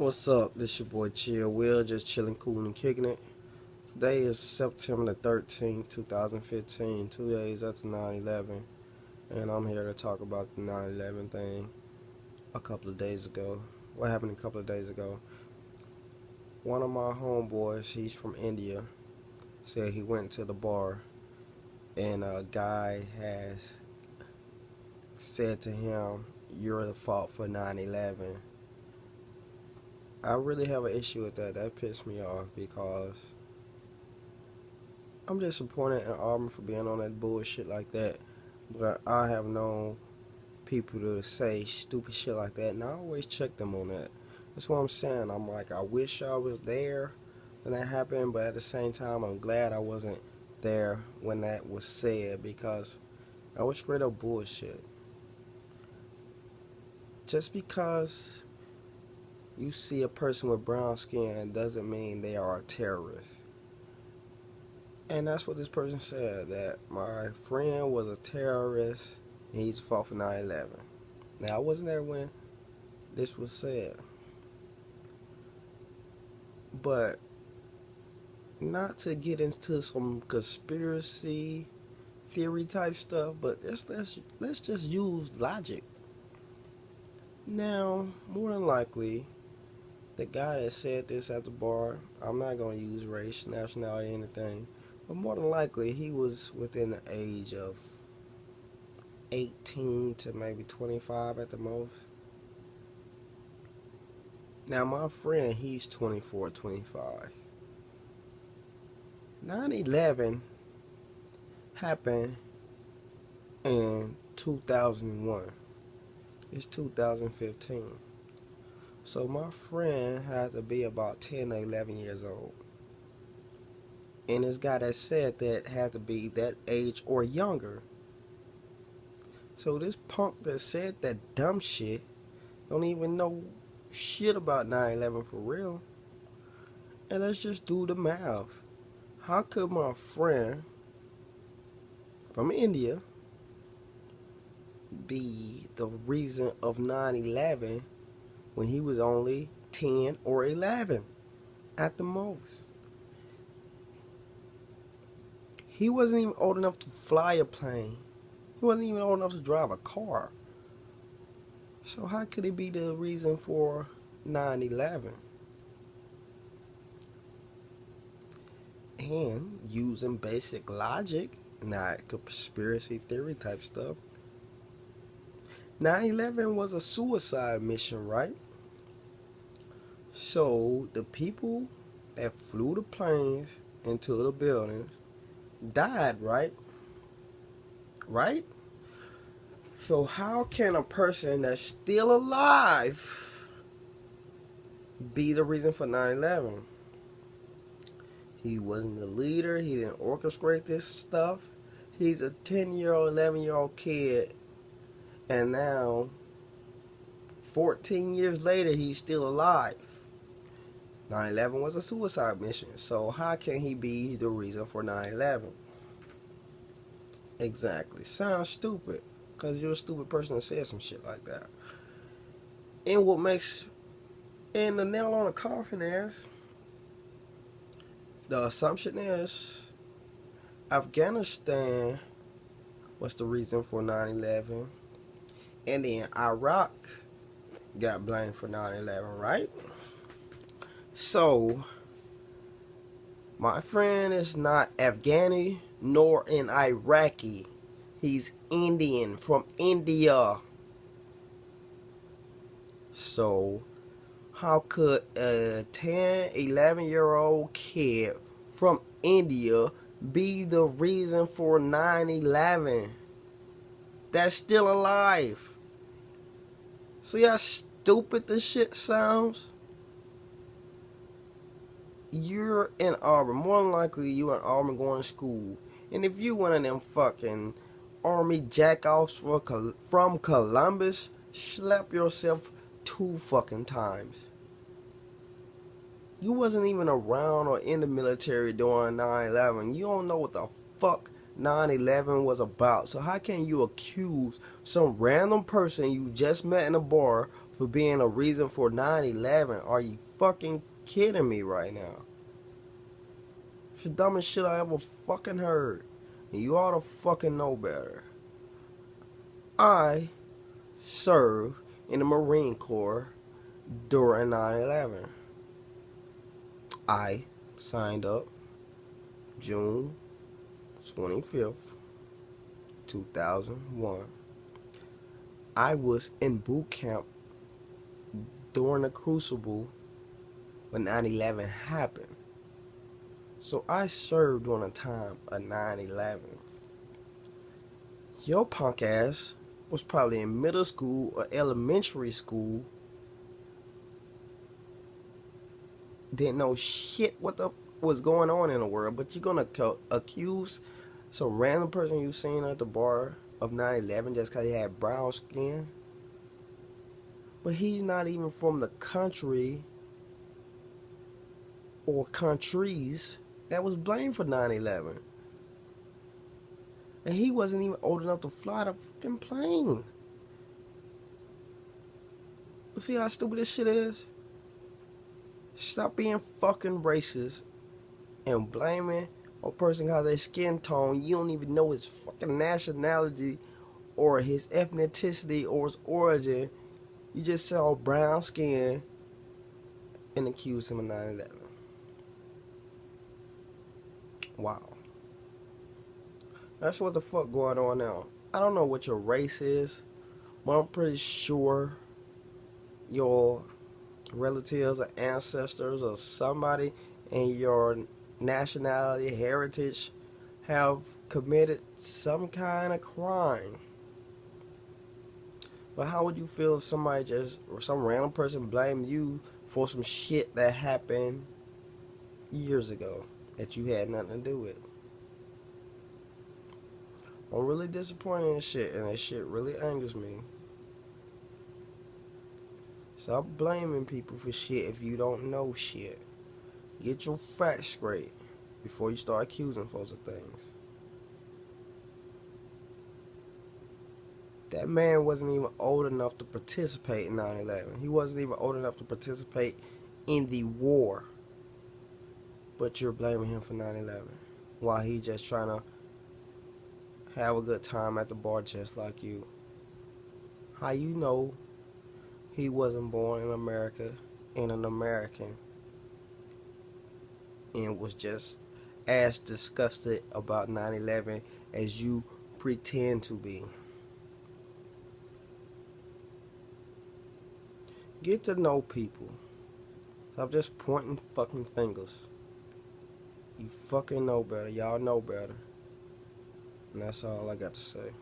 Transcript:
What's up? This your boy Chill Will, just chilling, cool, and kicking it. Today is September the 13th, 2015, 2 days after 9/11, and I'm here to talk about the 9/11 thing a couple of days ago. What happened a couple of days ago? One of my homeboys, he's from India, said he went to the bar and a guy has said to him, "You're the fault for 9/11." I really have an issue with that. That pissed me off because I'm disappointed in Auburn for being on that bullshit like that. But I have known people to say stupid shit like that, and I always check them on that. That's what I'm saying. I'm like, I wish I was there when that happened, but at the same time, I'm glad I wasn't there when that was said because that was straight up bullshit. Just because you see a person with brown skin doesn't mean they are a terrorist. And that's what this person said, that my friend was a terrorist and he's fought for 9/11. Now, I wasn't there when this was said. But not to get into some conspiracy theory type stuff, but let's just use logic. Now, more than likely, the guy that said this at the bar, I'm not going to use race, nationality, anything, but more than likely he was within the age of 18 to maybe 25 at the most. Now my friend, he's 24, 25. 9/11 happened in 2001. It's 2015. So my friend had to be about 10 or 11 years old. And this guy that said that had to be that age or younger. So this punk that said that dumb shit don't even know shit about 9/11 for real. And let's just do the math. How could my friend from India be the reason of 9/11 when he was only 10 or 11 at the most? He wasn't even old enough to fly a plane. He wasn't even old enough to drive a car. So how could it be the reason for 9/11? And using basic logic, not conspiracy theory type stuff, 9/11 was a suicide mission, right? So the people that flew the planes into the buildings died, right? Right? So how can a person that's still alive be the reason for 9/11? He wasn't the leader. He didn't orchestrate this stuff. He's a 10-year-old, 11-year-old kid. And now, 14 years later, he's still alive. 9/11 was a suicide mission. So how can he be the reason for 9/11? Exactly. Sounds stupid. Because you're a stupid person that said some shit like that. And what makes... And the nail on the coffin is... The assumption is Afghanistan was the reason for 9/11, and then Iraq got blamed for 9/11, right? So, my friend is not Afghani nor an Iraqi. He's Indian, from India. So, how could a 10, 11-year-old kid from India be the reason for 9/11? That's still alive. See how stupid this shit sounds? You're in Auburn. More than likely, you in Auburn going to school. And if you one of them fucking army jack-offs from Columbus, slap yourself 2 fucking times. You wasn't even around or in the military during 9/11. You don't know what the fuck 9/11 was about. So how can you accuse some random person you just met in a bar for being a reason for 9/11. Are you fucking kidding me right now? It's the dumbest shit I ever fucking heard. And you ought to fucking know better. I served in the Marine Corps during 9/11. I signed up June 25th, 2001. I was in boot camp during the crucible when 9/11 happened. So I served during the time of 9/11. Your punk ass was probably in middle school or elementary school. Didn't know shit what the was going on in the world, but you're gonna accuse some random person you seen at the bar of 9/11 just because he had brown skin. But he's not even from the country or countries that was blamed for 9/11. And he wasn't even old enough to fly the fucking plane. You see how stupid this shit is? Stop being fucking racist and blaming a person because of their skin tone. You don't even know his fucking nationality or his ethnicity or his origin. You just saw brown skin and accused him of 9/11. Wow. That's what the fuck going on now. I don't know what your race is, but I'm pretty sure your relatives or ancestors or somebody in your nationality, heritage have committed some kind of crime. But how would you feel if somebody just, or some random person blamed you for some shit that happened years ago that you had nothing to do with? I'm really disappointed in shit, and that shit really angers me. Stop blaming people for shit if you don't know shit. Get your facts straight before you start accusing folks of things. That man wasn't even old enough to participate in 9/11. He wasn't even old enough to participate in the war. But you're blaming him for 9/11 while he just trying to have a good time at the bar just like you. How you know he wasn't born in America and an American and was just as disgusted about 9/11 as you pretend to be? Get to know people. Stop just pointing fucking fingers. You fucking know better. Y'all know better. And that's all I got to say.